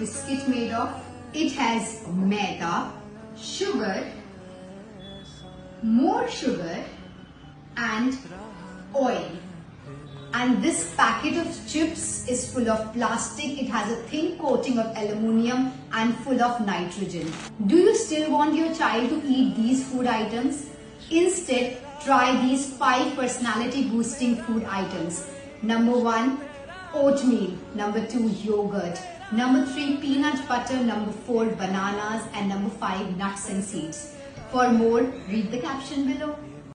biscuit made of? It has maida, sugar, more sugar and oil. And this packet of chips is full of plastic. It has a thin coating of aluminium and full of nitrogen. Do you still want your child to eat these food items? Instead, try these 5 personality boosting food items. Number 1, oatmeal. Number 2, yogurt. Number 3, peanut butter. Number 4, bananas. And number 5, nuts and seeds. For more, read the caption below.